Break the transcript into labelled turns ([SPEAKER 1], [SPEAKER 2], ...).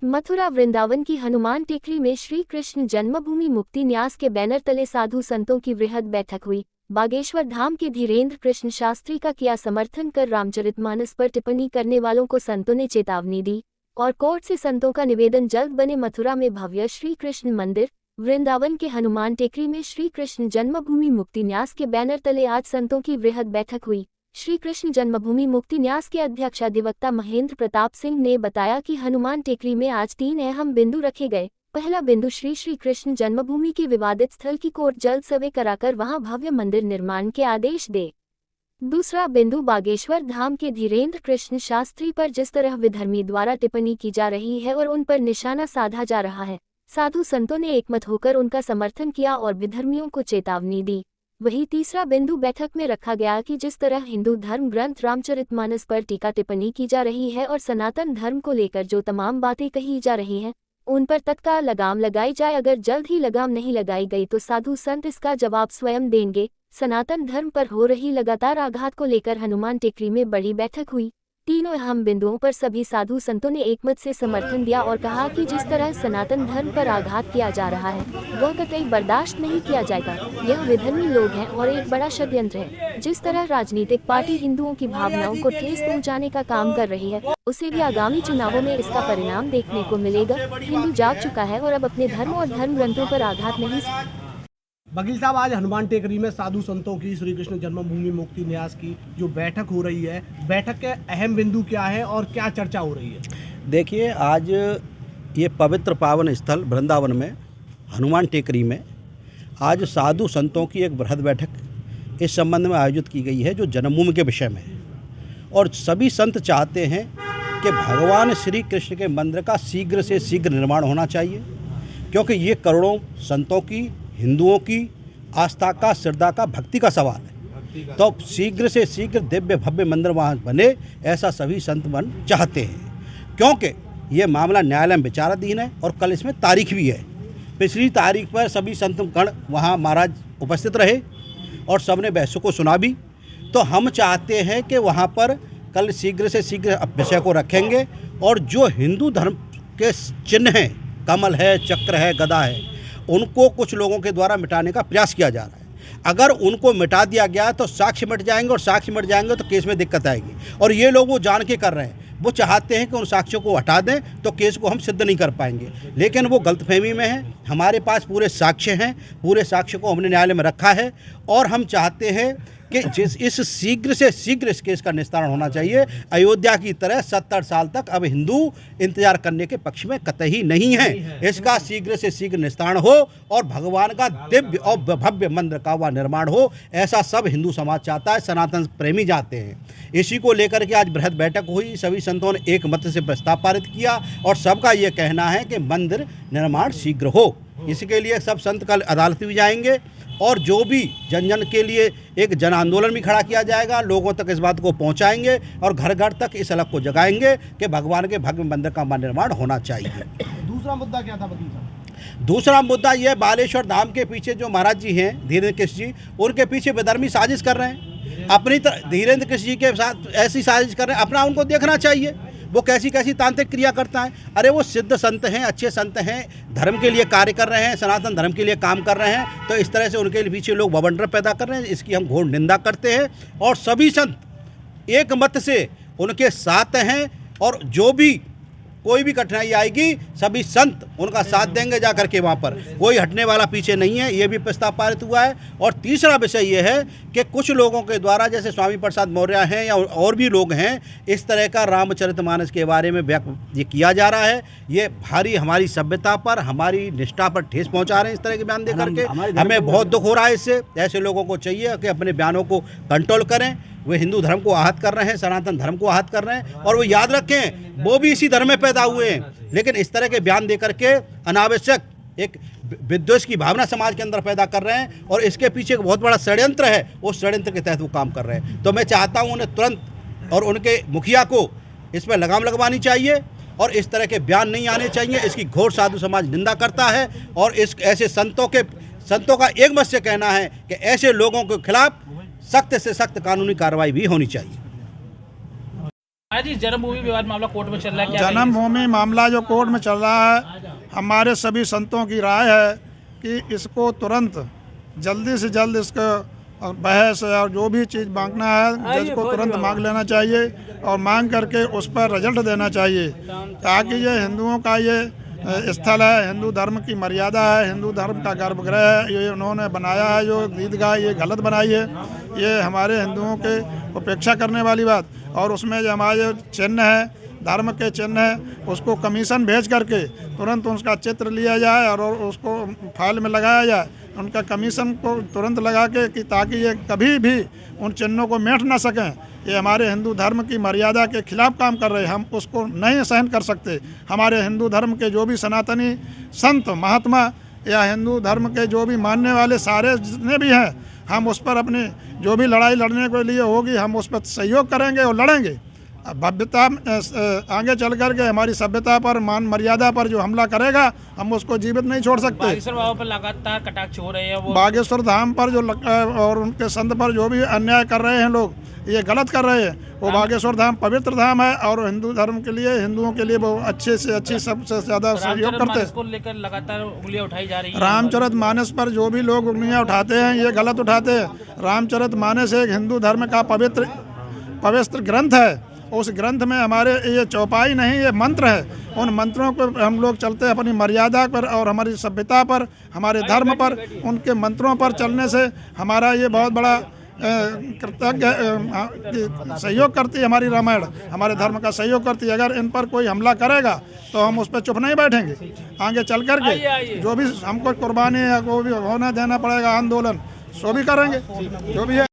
[SPEAKER 1] मथुरा वृंदावन की हनुमान टेकरी में श्री कृष्ण जन्मभूमि मुक्ति न्यास के बैनर तले साधु संतों की वृहद बैठक हुई। बागेश्वर धाम के धीरेन्द्र कृष्ण शास्त्री का किया समर्थन कर रामचरितमानस पर टिप्पणी करने वालों को संतों ने चेतावनी दी और कोर्ट से संतों का निवेदन जल्द बने। मथुरा में भव्य श्री कृष्ण मंदिर वृंदावन के हनुमान टेकरी में श्री कृष्ण जन्मभूमि मुक्ति न्यास के बैनर तले आज संतों की वृहद बैठक हुई। श्री कृष्ण जन्मभूमि मुक्ति न्यास के अध्यक्ष अधिवक्ता महेंद्र प्रताप सिंह ने बताया कि हनुमान टेकरी में आज 3 अहम बिंदु रखे गए। पहला बिंदु श्री कृष्ण जन्मभूमि के विवादित स्थल की कोर्ट जल्द सर्वे कराकर वहां भव्य मंदिर निर्माण के आदेश दे। दूसरा बिंदु बागेश्वर धाम के धीरेन्द्र कृष्ण शास्त्री पर जिस तरह विधर्मी द्वारा टिप्पणी की जा रही है और उन पर निशाना साधा जा रहा है, साधु संतों ने एकमत होकर उनका समर्थन किया और विधर्मियों को चेतावनी दी। वहीं तीसरा बिंदु बैठक में रखा गया कि जिस तरह हिंदू धर्म ग्रंथ रामचरितमानस पर टीका टिप्पणी की जा रही है और सनातन धर्म को लेकर जो तमाम बातें कही जा रही हैं, उन पर तत्काल लगाम लगाई जाए। अगर जल्द ही लगाम नहीं लगाई गई तो साधु संत इसका जवाब स्वयं देंगे। सनातन धर्म पर हो रही लगातार आघात को लेकर हनुमान टेकरी में बड़ी बैठक हुई। तीनों अहम बिंदुओं पर सभी साधु संतों ने एकमत से समर्थन दिया और कहा कि जिस तरह सनातन धर्म पर आघात किया जा रहा है वह कतई बर्दाश्त नहीं किया जाएगा। यह विधर्मी लोग हैं और एक बड़ा षड्यंत्र है। जिस तरह राजनीतिक पार्टी हिंदुओं की भावनाओं को ठेस पहुंचाने का काम कर रही है, उसे भी आगामी चुनावों में इसका परिणाम देखने को मिलेगा। हिंदू जाग चुका है और अब अपने धर्म और धर्म ग्रंथों पर आघात नहीं।
[SPEAKER 2] वकील साहब, आज हनुमान टेकरी में साधु संतों की श्री कृष्ण जन्मभूमि मुक्ति न्यास की जो बैठक हो रही है, बैठक के अहम बिंदु क्या है और क्या चर्चा हो रही है?
[SPEAKER 3] देखिए, आज ये पवित्र पावन स्थल वृंदावन में हनुमान टेकरी में आज साधु संतों की एक बृहद बैठक इस संबंध में आयोजित की गई है जो जन्मभूमि के विषय में है। और सभी संत चाहते हैं कि भगवान श्री कृष्ण के मंदिर का शीघ्र से शीघ्र निर्माण होना चाहिए, क्योंकि ये करोड़ों संतों की, हिंदुओं की आस्था का, श्रद्धा का, भक्ति का सवाल है। तो शीघ्र से शीघ्र दिव्य भव्य मंदिर वहाँ बने, ऐसा सभी संत मन चाहते हैं, क्योंकि ये मामला न्यायालय में विचाराधीन है और कल इसमें तारीख भी है। पिछली तारीख पर सभी संत गण वहाँ महाराज उपस्थित रहे और सबने बहसों को सुना भी। तो हम चाहते हैं कि वहाँ पर कल शीघ्र से शीघ्र विषय को रखेंगे और जो हिंदू धर्म के चिन्ह हैं, कमल है, चक्र है, गदा है, उनको कुछ लोगों के द्वारा मिटाने का प्रयास किया जा रहा है। अगर उनको मिटा दिया गया तो साक्ष्य मिट जाएंगे और साक्ष्य मिट जाएंगे तो केस में दिक्कत आएगी। और ये लोग वो जान के कर रहे हैं, वो चाहते हैं कि उन साक्ष्यों को हटा दें तो केस को हम सिद्ध नहीं कर पाएंगे, लेकिन वो गलतफहमी में है। हमारे पास पूरे साक्ष्य हैं, पूरे साक्ष्य को हमने न्यायालय में रखा है और हम चाहते हैं कि इस शीघ्र से शीघ्र इस केस का निस्तारण होना चाहिए। अयोध्या की तरह 70 साल तक अब हिंदू इंतजार करने के पक्ष में कतई नहीं है। इसका शीघ्र से शीघ्र निस्तारण हो और भगवान का दिव्य और भव्य मंदिर का वह निर्माण हो, ऐसा सब हिंदू समाज चाहता है, सनातन प्रेमी चाहते हैं। इसी को लेकर के आज बृहद बैठक हुई। सभी संतों ने एक मत से प्रस्ताव पारित किया और सबका ये कहना है कि मंदिर निर्माण शीघ्र हो। इसके लिए सब संत कल अदालत भी जाएंगे और जो भी जन जन के लिए एक जन आंदोलन भी खड़ा किया जाएगा, लोगों तक इस बात को पहुंचाएंगे और घर घर तक इस अलग को जगाएंगे कि भगवान के भव्य मंदिर का निर्माण होना चाहिए।
[SPEAKER 2] दूसरा मुद्दा क्या था वकील साहब?
[SPEAKER 3] दूसरा मुद्दा यह बालेश्वर धाम के पीछे जो महाराज जी हैं धीरेन्द्र कृष्ण जी, उनके पीछे विधर्मी साजिश कर रहे हैं। अपनी धीरेन्द्र कृष्ण जी के साथ ऐसी साजिश कर रहे हैं, अपना उनको देखना चाहिए वो कैसी कैसी तांत्रिक क्रिया करता है। अरे वो सिद्ध संत हैं, अच्छे संत हैं, धर्म के लिए कार्य कर रहे हैं, सनातन धर्म के लिए काम कर रहे हैं, तो इस तरह से उनके पीछे लोग बवंडर पैदा कर रहे हैं, इसकी हम घोर निंदा करते हैं। और सभी संत एक मत से उनके साथ हैं और जो भी कोई भी कठिनाई आएगी सभी संत उनका साथ देंगे जा करके, वहाँ पर कोई हटने वाला पीछे नहीं है। ये भी प्रस्ताव पारित हुआ है। और तीसरा विषय ये है कि कुछ लोगों के द्वारा, जैसे स्वामी प्रसाद मौर्य हैं या और भी लोग हैं, इस तरह का रामचरितमानस के बारे में ये किया जा रहा है। ये भारी हमारी सभ्यता पर, हमारी निष्ठा पर ठेस पहुँचा रहे हैं इस तरह के बयान दे करके। हमें बहुत दुख हो रहा है इससे। ऐसे लोगों को चाहिए कि अपने बयानों को कंट्रोल करें। वे हिंदू धर्म को आहत कर रहे हैं, सनातन धर्म को आहत कर रहे हैं और वो याद रखें वो भी इसी धर्म में पैदा हुए हैं, लेकिन इस तरह के बयान देकर के अनावश्यक एक विद्वेष की भावना समाज के अंदर पैदा कर रहे हैं और इसके पीछे एक बहुत बड़ा षड्यंत्र है। उस षड्यंत्र के तहत वो काम कर रहे हैं। तो मैं चाहता हूँ उन्हें तुरंत और उनके मुखिया को इस पर लगाम लगवानी चाहिए और इस तरह के बयान नहीं आने चाहिए। इसकी घोर साधु समाज निंदा करता है और इस ऐसे संतों का एक मत से कहना है कि ऐसे लोगों के खिलाफ सख्त से सख्त कानूनी कार्रवाई भी होनी चाहिए।
[SPEAKER 4] आज इस जन्मभूमि विवाद मामला कोर्ट में चल रहा है, क्या
[SPEAKER 5] जन्मभूमि मामला जो कोर्ट में चल रहा है, हमारे सभी संतों की राय है कि इसको तुरंत जल्दी से जल्द इसका बहस और जो भी चीज़ मांगना है जज को तुरंत मांग लेना चाहिए और मांग करके उस पर रिजल्ट देना चाहिए, ताकि ये हिंदुओं का ये स्थल है, हिंदू धर्म की मर्यादा है, हिंदू धर्म का गर्भगृह है, ये उन्होंने बनाया है जो ईदगाह ये गलत बनाई है, ये हमारे हिंदुओं के उपेक्षा करने वाली बात। और उसमें जो हमारे चिन्ह है, धर्म के चिन्ह है, उसको कमीशन भेज करके तुरंत उसका चित्र लिया जाए और उसको फाइल में लगाया जाए, उनका कमीशन को तुरंत लगा के कि ताकि ये कभी भी उन चिन्हों को मेट ना सकें। ये हमारे हिंदू धर्म की मर्यादा के खिलाफ काम कर रहे हैं, हम उसको नहीं सहन कर सकते। हमारे हिंदू धर्म के जो भी सनातनी संत महात्मा या हिंदू धर्म के जो भी मानने वाले सारे जितने भी हैं, हम उस पर अपनी जो भी लड़ाई लड़ने के लिए होगी हम उस पर सहयोग करेंगे और लड़ेंगे। भव्यता आगे चल कर के हमारी सभ्यता पर मान मर्यादा पर जो हमला करेगा हम उसको जीवित नहीं छोड़ सकते।
[SPEAKER 4] बागेश्वर बाबा पर लगातार कटाक्ष हो रहे हैं, वो
[SPEAKER 5] बागेश्वर धाम पर जो और उनके संत पर जो भी अन्याय कर रहे हैं लोग, ये गलत कर रहे हैं। वो बागेश्वर धाम पवित्र धाम है और हिंदू धर्म के लिए, हिंदुओं के लिए वो अच्छे से अच्छी सबसे ज़्यादा सहयोग करते हैं।
[SPEAKER 4] इसको लेकर लगातार उंगलियां उठाई जा रही है।
[SPEAKER 5] रामचरित मानस पर जो भी लोग उंगलियां उठाते हैं ये गलत उठाते हैं। रामचरित मानस एक हिंदू धर्म का पवित्र ग्रंथ है। उस ग्रंथ में हमारे ये चौपाई नहीं, ये मंत्र है। उन मंत्रों पर हम लोग चलते हैं अपनी मर्यादा पर और हमारी सभ्यता पर, हमारे धर्म पर, उनके मंत्रों पर चलने से हमारा ये बहुत बड़ा कृतज्ञ सहयोग करती है। हमारी रामायण हमारे धर्म का सहयोग करती है। अगर इन पर कोई हमला करेगा तो हम उस पर चुप नहीं बैठेंगे। आगे चल कर के जो भी हमको कुर्बानी है वो भी होना देना पड़ेगा, आंदोलन सो भी करेंगे जो भी है।